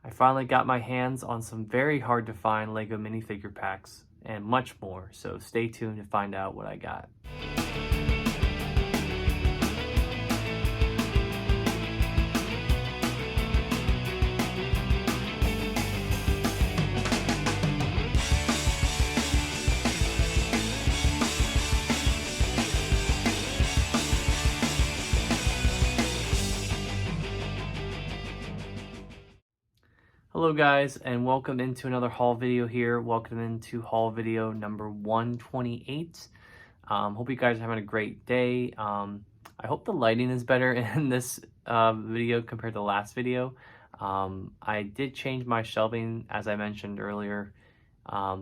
I finally got my hands on some very hard to find LEGO minifigure packs and much more, so stay tuned to find out what I got. Hello guys, and welcome into another haul video here. Welcome into haul video number 128. Hope you guys are having a great day. I hope the lighting is better in this video compared to the last video. I did change my shelving as I mentioned earlier,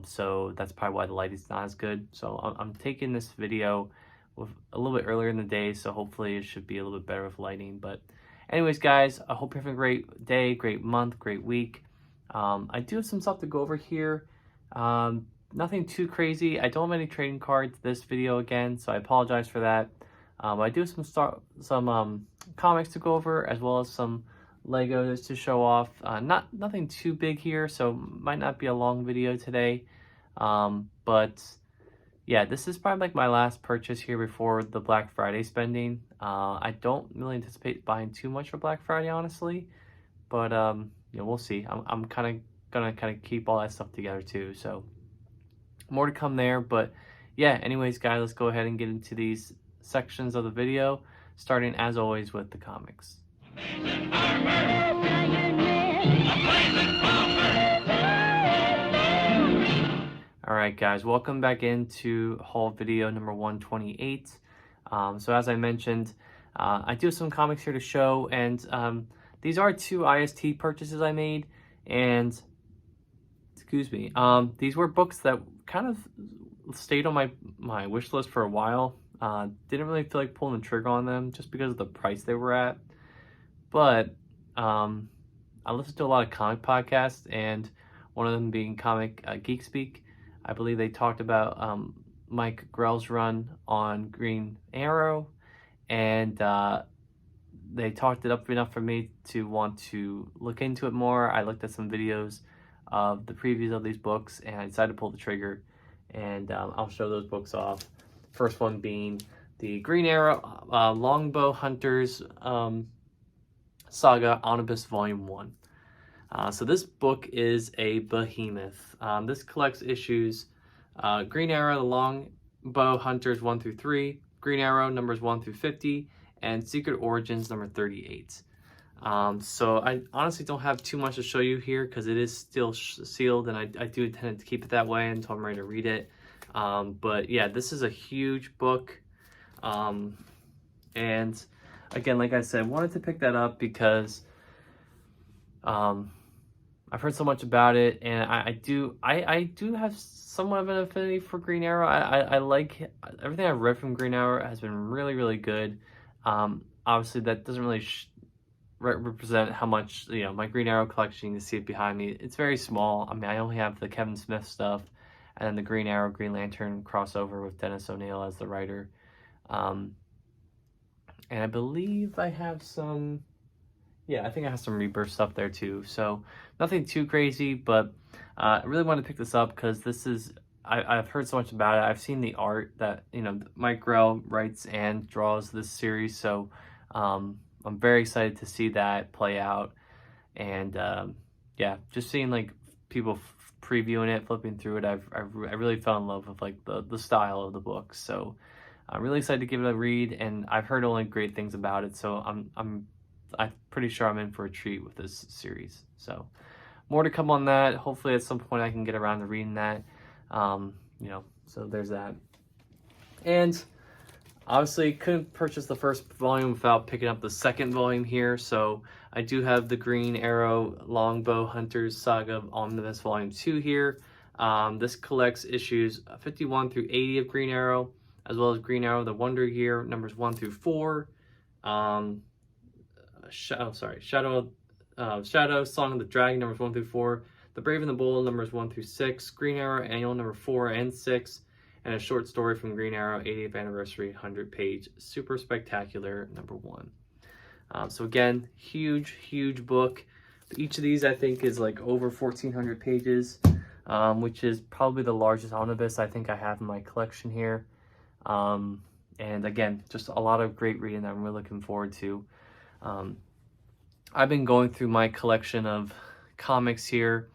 so that's probably why the light is not as good. So I'm taking this video with a little bit earlier in the day, so hopefully it should be a little bit better with lighting. But anyways, guys, I hope you're having a great day, great month, great week. I do have some stuff to go over here. Nothing too crazy. I don't have any trading cards this video again, so I apologize for that. I do have some comics to go over, as well as some Legos to show off. Nothing too big here, so might not be a long video today. But yeah, this is probably like my last purchase here before the Black Friday spending. I don't really anticipate buying too much for Black Friday, honestly, but you know, we'll see. I'm gonna keep all that stuff together too, so more to come there. But yeah, anyways, guys, let's go ahead and get into these sections of the video, starting as always with the comics. Alright guys, welcome back into haul video number 128. So as I mentioned, I do have some comics here to show, and these are two IST purchases I made, and excuse me, these were books that kind of stayed on my wish list for a while. Didn't really feel like pulling the trigger on them just because of the price they were at. But I listened to a lot of comic podcasts, and one of them being Comic Geek Speak. I believe they talked about Mike Grell's run on Green Arrow, and they talked it up enough for me to want to look into it more. I looked at some videos of the previews of these books, and I decided to pull the trigger, and I'll show those books off. First one being the Green Arrow Longbow Hunters Saga Omnibus Volume 1. So this book is a behemoth. This collects issues Green Arrow, the Longbow Hunters 1 through 3, Green Arrow numbers 1 through 50, and Secret Origins number 38. So I honestly don't have too much to show you here because it is still sealed, and I do intend to keep it that way until I'm ready to read it. But yeah, this is a huge book. And again, like I said, I wanted to pick that up because I've heard so much about it, and I do have somewhat of an affinity for Green Arrow. I like everything I've read from Green Arrow has been really, really good. Obviously, that doesn't really represent how much, you know, my Green Arrow collection. You can see it behind me. It's very small. I mean, I only have the Kevin Smith stuff, and then the Green Arrow, Green Lantern crossover with Dennis O'Neil as the writer. And I believe I have some... Yeah, I think I have some Rebirth stuff there too. So nothing too crazy, but I really want to pick this up because this is, I've heard so much about it. I've seen the art that, you know, Mike Grell writes and draws this series. So I'm very excited to see that play out. And yeah, just seeing like people previewing it, flipping through it, I really fell in love with like the style of the book. So I'm really excited to give it a read, and I've heard only great things about it. So I'm pretty sure I'm in for a treat with this series. So more to come on that. Hopefully at some point I can get around to reading that. You know, so there's that. And obviously couldn't purchase the first volume without picking up the second volume here. So I do have the Green Arrow Longbow Hunters Saga Omnibus Volume 2 here. This collects issues 51 through 80 of Green Arrow, as well as Green Arrow The Wonder Year numbers 1 through 4. Shadow, Song of the Dragon numbers 1 through 4, The Brave and the Bold numbers 1 through 6, Green Arrow Annual number 4 and 6, and a short story from Green Arrow 80th Anniversary 100-page Super Spectacular number 1. So again, huge book. Each of these I think is like over 1,400 pages, which is probably the largest omnibus I think I have in my collection here. And again, just a lot of great reading that I'm really looking forward to. I've been going through my collection of comics here,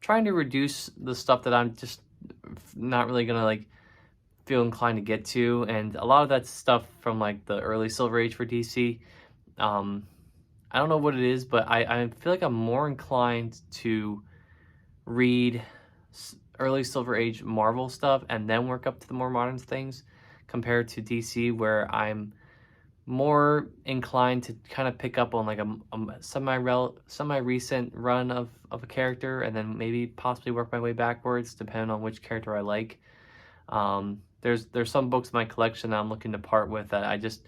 trying to reduce the stuff that I'm just not really gonna like feel inclined to get to, and a lot of that stuff from like the early Silver Age for DC. I don't know what it is, but I feel like I'm more inclined to read early Silver Age Marvel stuff and then work up to the more modern things, compared to DC, where I'm more inclined to kind of pick up on like a semi-recent run of a character, and then maybe possibly work my way backwards depending on which character I like. There's some books in my collection that I'm looking to part with that I just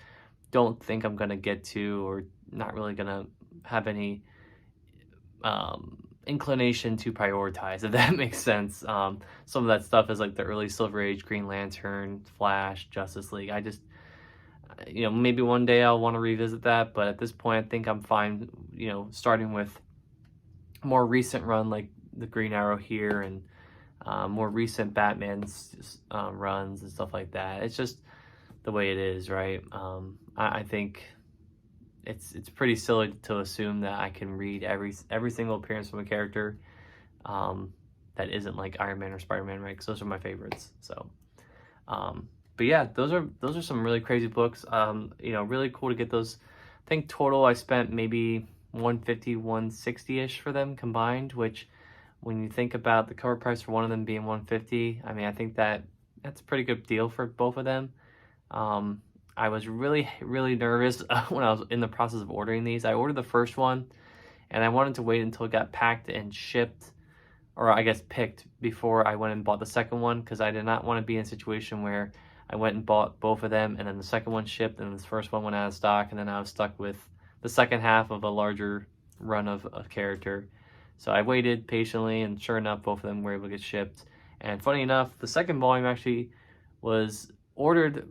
don't think I'm gonna get to, or not really gonna have any inclination to prioritize, if that makes sense. Some of that stuff is like the early Silver Age, Green Lantern, Flash, Justice League. I just, maybe one day I'll want to revisit that, but at this point I think I'm fine, starting with more recent run like the Green Arrow here, and more recent Batman's runs and stuff like that. It's just the way it is, right? I think it's pretty silly to assume that I can read every single appearance from a character that isn't like Iron Man or Spider-Man, right? Because those are my favorites. So but yeah, those are some really crazy books. Really cool to get those. I think total I spent maybe 150, 160-ish for them combined, which when you think about the cover price for one of them being 150, I mean, I think that's a pretty good deal for both of them. I was really, really nervous when I was in the process of ordering these. I ordered the first one, and I wanted to wait until it got packed and shipped, or I guess picked, before I went and bought the second one, because I did not want to be in a situation where I went and bought both of them, and then the second one shipped, and the first one went out of stock, and then I was stuck with the second half of a larger run of a character. So I waited patiently, and sure enough, both of them were able to get shipped. And funny enough, the second volume actually was ordered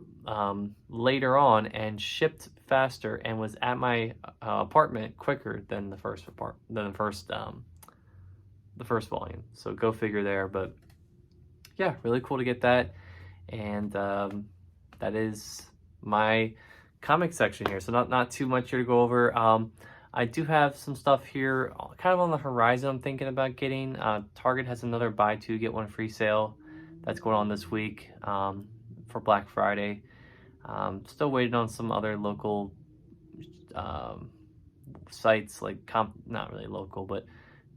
later on and shipped faster, and was at my apartment quicker than the first volume. So go figure there. But yeah, really cool to get that. And that is my comic section here. So not too much here to go over. I do have some stuff here kind of on the horizon I'm thinking about getting. Target has another buy two get one free sale that's going on this week for Black Friday. Still waiting on some other local sites, like not really local, but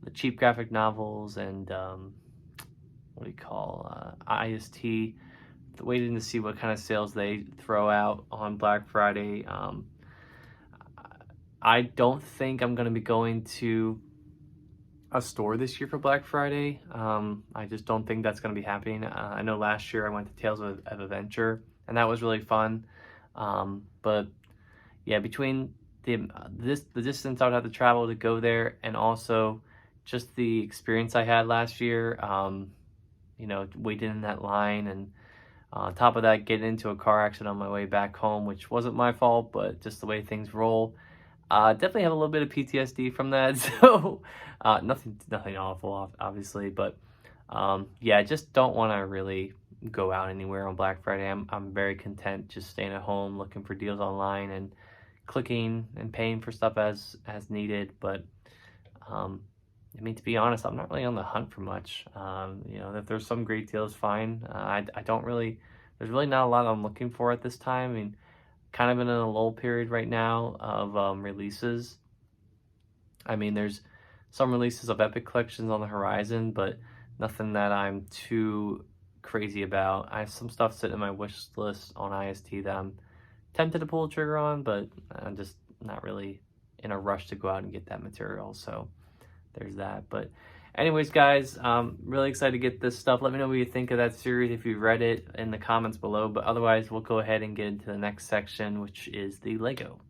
the cheap graphic novels and what do you call IST. Waiting to see what kind of sales they throw out on Black Friday. I don't think I'm going to be going to a store this year for Black Friday. I just don't think that's going to be happening. I know last year I went to Tales of Adventure, and that was really fun. But yeah, between the distance I would have to travel to go there, and also just the experience I had last year, waiting in that line, and on top of that, getting into a car accident on my way back home, which wasn't my fault, but just the way things roll. Definitely have a little bit of PTSD from that, so nothing awful, obviously, but yeah, I just don't want to really go out anywhere on Black Friday. I'm very content just staying at home, looking for deals online, and clicking and paying for stuff as needed. But I mean, to be honest, I'm not really on the hunt for much. If there's some great deals, fine. There's really not a lot I'm looking for at this time. I mean, kind of in a lull period right now of releases. I mean, there's some releases of Epic Collections on the horizon, but nothing that I'm too crazy about. I have some stuff sitting in my wish list on IST that I'm tempted to pull the trigger on, but I'm just not really in a rush to go out and get that material. So there's that. But anyways, guys, really excited to get this stuff. Let me know what you think of that series if you've read it in the comments below. But otherwise, we'll go ahead and get into the next section, which is the Lego.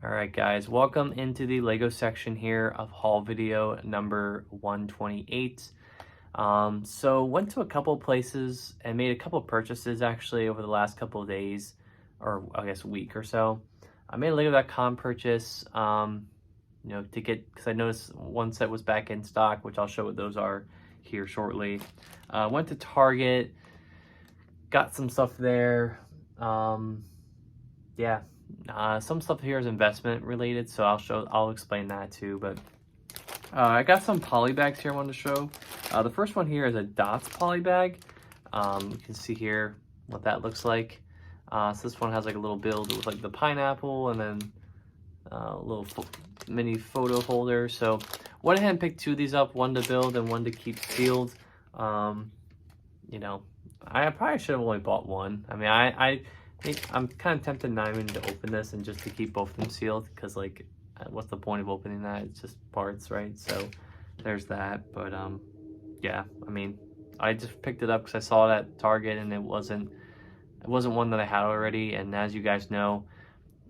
Alright guys, welcome into the Lego section here of haul video number 128. So went to a couple places and made a couple purchases actually over the last couple of days. or I guess week or so. I made a Lego.com purchase, you know, to get, because I noticed one set was back in stock, which I'll show what those are here shortly. Went to Target, got some stuff there. Yeah, some stuff here is investment related, so I'll explain that too. But I got some poly bags here I wanted to show. The first one here is a dots poly bag. You can see here what that looks like. So this one has like a little build with like the pineapple and then a little mini photo holder. So went ahead and picked 2 of these up, one to build and one to keep sealed. You know, I probably should have only bought one. I mean, I think I'm kind of tempted not even to open this and just to keep both of them sealed, because like, what's the point of opening that? It's just parts, right? So there's that. But yeah, I mean, I just picked it up because I saw it at Target and it wasn't one that I had already. And as you guys know,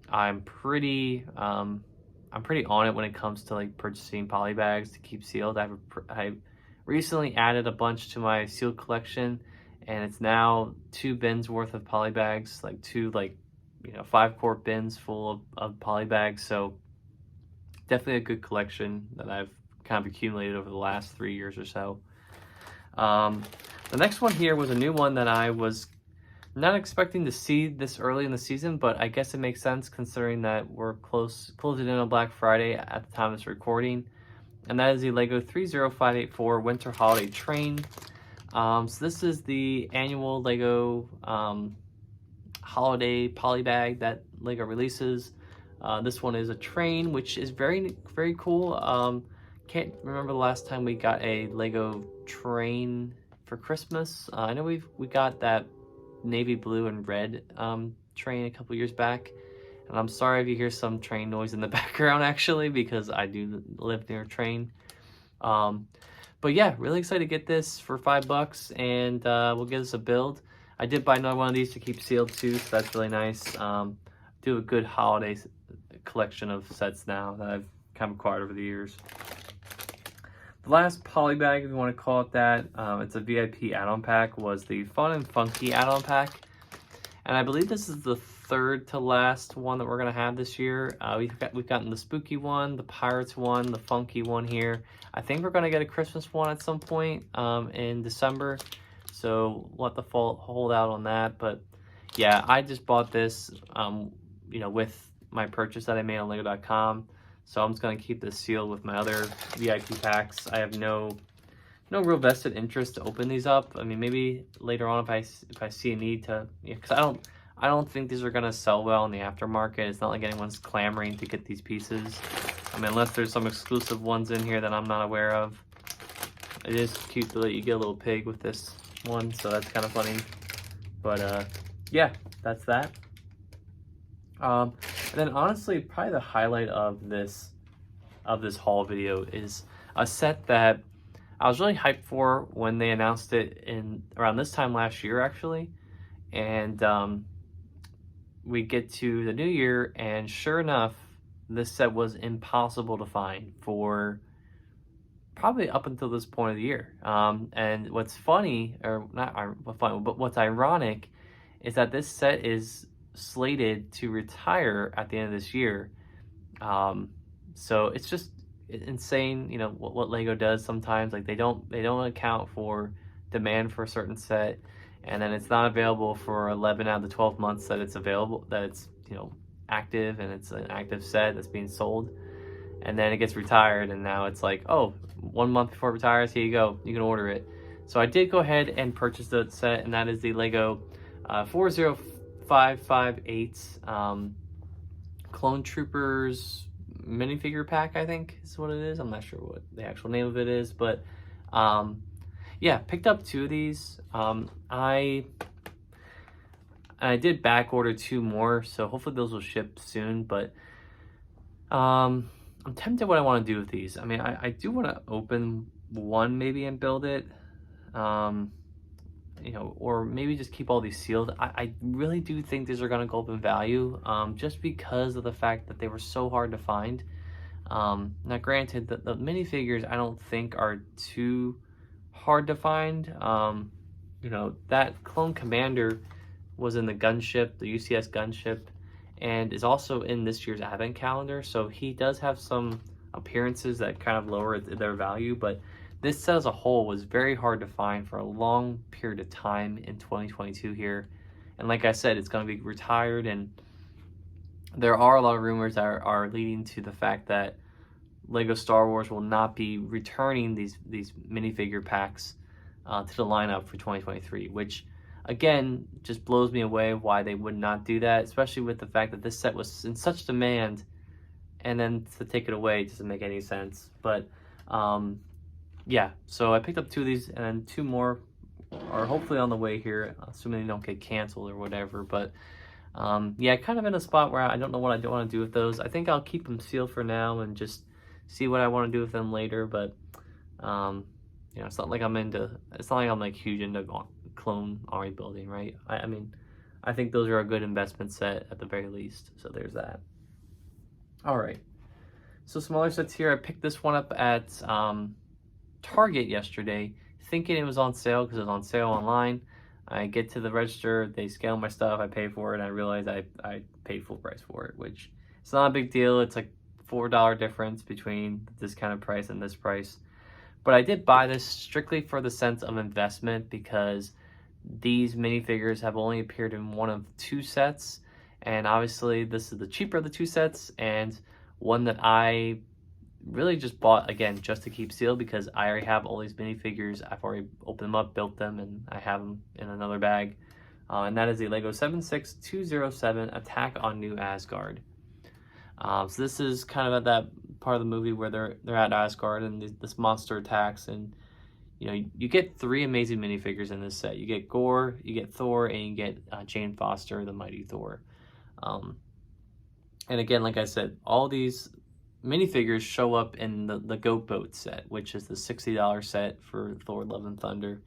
I'm pretty on it when it comes to like purchasing poly bags to keep sealed. I recently added a bunch to my sealed collection, and it's now 2 bins worth of poly bags, like 2 5-quart bins full of poly bags. So definitely a good collection that I've kind of accumulated over the last 3 years or so. The next one here was a new one that I was not expecting to see this early in the season, but I guess it makes sense considering that we're closing in on Black Friday at the time of this recording. And that is the LEGO 30584 Winter Holiday Train. So this is the annual LEGO holiday poly bag that LEGO releases. This one is a train, which is very, very cool. Can't remember the last time we got a LEGO train for Christmas. I know we got that navy blue and red train a couple years back. And I'm sorry if you hear some train noise in the background, actually, because I do live near a train. But yeah, really excited to get this for $5, and we'll give this a build. I did buy another one of these to keep sealed too, so that's really nice. Do a good holiday collection of sets now that I've kind of acquired over the years. The last poly bag, if you want to call it that, it's a VIP add-on pack, was the Fun and Funky add-on pack. And I believe this is the 3rd to last one that we're gonna have this year. We've gotten the spooky one, the pirates one, the funky one here. I think we're gonna get a Christmas one at some point in December, so we'll have to hold out on that. But yeah, I just bought this, you know, with my purchase that I made on Lego.com. So I'm just gonna keep this sealed with my other VIP packs. I have no real vested interest to open these up. I mean, maybe later on if I see a need to, because I don't think these are gonna sell well in the aftermarket. It's not like anyone's clamoring to get these pieces. I mean, unless there's some exclusive ones in here that I'm not aware of. It is cute to let you get a little pig with this one, so that's kind of funny. But yeah, that's that. And then honestly, probably the highlight of this haul video is a set that I was really hyped for when they announced it in around this time last year, actually. And we get to the new year, and sure enough, this set was impossible to find for probably up until this point of the year. And what's funny, or not funny, but what's ironic, is that this set is slated to retire at the end of this year. So it's just insane, you know, what Lego does sometimes. Like they don't account for demand for a certain set, and then it's not available for 11 out of the 12 months that it's available, that it's, you know, active, and it's an active set that's being sold. And then it gets retired, and now it's like, oh, 1 month before it retires, here you go, you can order it. So I did go ahead and purchase the set, and that is the Lego 40558 Clone Troopers minifigure pack, I think is what it is. I'm not sure what the actual name of it is, but yeah, picked up 2 of these. I did back order 2 more, so hopefully those will ship soon. But I'm tempted what I want to do with these. I mean, I do want to open one maybe and build it, you know, or maybe just keep all these sealed. I really do think these are going to go up in value, just because of the fact that they were so hard to find. Now granted, the minifigures I don't think are too hard to find. You know, that Clone Commander was in the Gunship, the UCS Gunship, and is also in this year's Advent calendar. So he does have some appearances that kind of lower their value, but this set as a whole was very hard to find for a long period of time in 2022 here. And like I said, it's going to be retired, and there are a lot of rumors that are leading to the fact that Lego Star Wars will not be returning these minifigure packs to the lineup for 2023, which again just blows me away why they would not do that, especially with the fact that this set was in such demand, and then to take it away doesn't make any sense. But yeah, so I picked up 2 of these, and then 2 more are hopefully on the way here, assuming they don't get canceled or whatever. But yeah, kind of in a spot where I don't know what I want to do with those. I think I'll keep them sealed for now and just see what I want to do with them later. But you know, it's not like I'm like huge into clone army building, right? I mean, I think those are a good investment set at the very least. So there's that. All right, so some other sets here. I picked this one up at Target yesterday, thinking it was on sale because it was on sale online. I get to the register, they scale my stuff, I pay for it, and I realize I paid full price for it, which it's not a big deal. It's like $4 difference between the discounted price and this price. But I did buy this strictly for the sense of investment because these minifigures have only appeared in one of 2 sets, and obviously this is the cheaper of the 2 sets, and one that I really just bought again just to keep sealed because I already have all these minifigures. I've already opened them up, built them, and I have them in another bag. And that is the Lego 76207 Attack on New Asgard. So this is kind of at that part of the movie where they're at Asgard and this monster attacks, and you know, you get 3 amazing minifigures in this set. You get Gore, you get Thor, and you get Jane Foster, the Mighty Thor. And again, like I said, all these minifigures show up in the Goat Boat set, which is the $60 set for Thor Love and Thunder.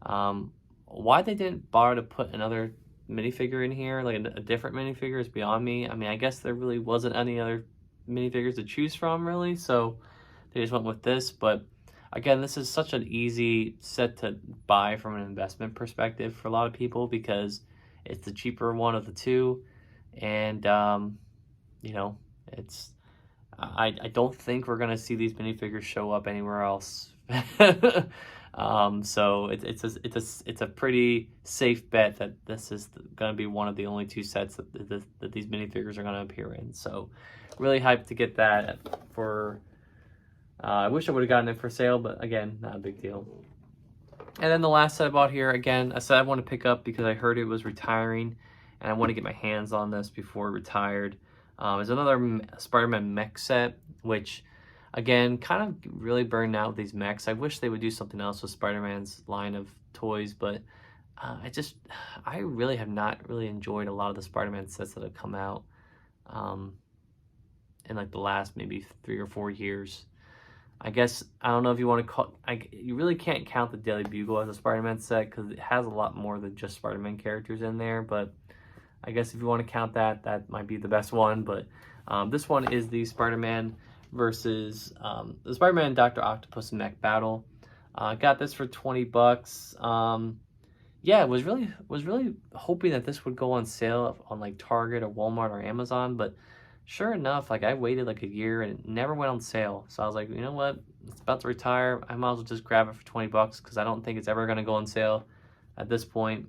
Why they didn't bother to put another minifigure in here, like a different minifigure, is beyond me. I mean, I guess there really wasn't any other minifigures to choose from, really, so they just went with this. But again, this is such an easy set to buy from an investment perspective for a lot of people because it's the cheaper one of the 2, and you know, it's I don't think we're gonna see these minifigures show up anywhere else. So it's a pretty safe bet that this is gonna be one of the only 2 sets that these minifigures are gonna appear in. So really hyped to get that for. I wish I would have gotten it for sale, but again, not a big deal. And then the last set I bought here, again, a set I want to pick up because I heard it was retiring, and I want to get my hands on this before it retired. Is another Spider-Man mech set, which again kind of really burned out with these mechs. I wish they would do something else with Spider-Man's line of toys, but I really have not really enjoyed a lot of the Spider-Man sets that have come out in like the last maybe 3 or 4 years. I guess, I don't know if you want to call, you really can't count the Daily Bugle as a Spider-Man set because it has a lot more than just Spider-Man characters in there, but I guess if you want to count that, that might be the best one. But this one is the Spider-Man versus the Spider-Man Dr. Octopus mech battle. Got this for $20. Yeah, was really hoping that this would go on sale on like Target or Walmart or Amazon, but sure enough, like I waited like a year and it never went on sale. So I was like, you know what? It's about to retire. I might as well just grab it for $20 because I don't think it's ever going to go on sale at this point.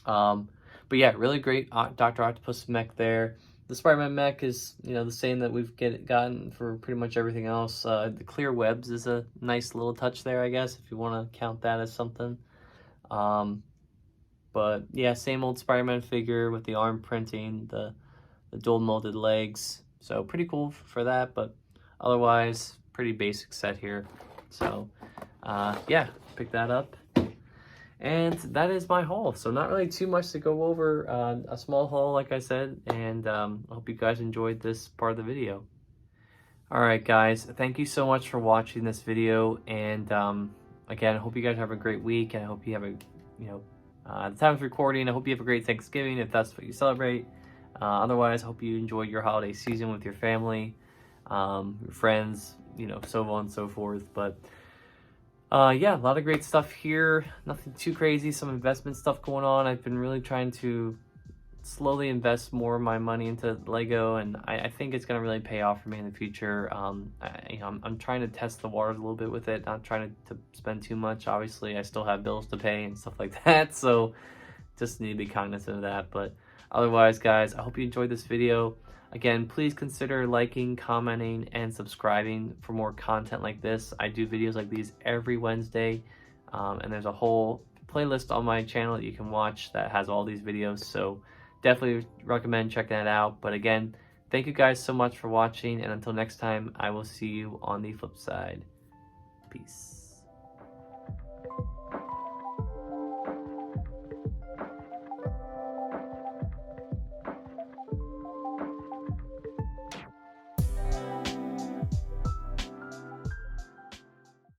But yeah, really great Dr. Octopus mech there. The Spider-Man mech is, you know, the same that we've gotten for pretty much everything else. The clear webs is a nice little touch there, I guess, if you want to count that as something. But yeah, same old Spider-Man figure with the arm printing, the dual molded legs. So pretty cool for that, but otherwise pretty basic set here. So yeah, pick that up. And that is my haul. So not really too much to go over, a small haul like I said, and I hope you guys enjoyed this part of the video. Alright guys, thank you so much for watching this video, and again, I hope you guys have a great week, and I hope you have a, you know, at the time of recording, I hope you have a great Thanksgiving if that's what you celebrate. Otherwise, I hope you enjoyed your holiday season with your family, your friends, you know, so on and so forth. But Yeah, a lot of great stuff here. Nothing too crazy. Some investment stuff going on. I've been really trying to slowly invest more of my money into Lego, and I think it's gonna really pay off for me in the future. I'm trying to test the waters a little bit with it, not trying to spend too much. Obviously, I still have bills to pay and stuff like that, so just need to be cognizant of that. But otherwise, guys, I hope you enjoyed this video. Again, please consider liking, commenting, and subscribing for more content like this. I do videos like these every Wednesday, and there's a whole playlist on my channel that you can watch that has all these videos, so definitely recommend checking that out. But again, thank you guys so much for watching, and until next time, I will see you on the flip side. Peace.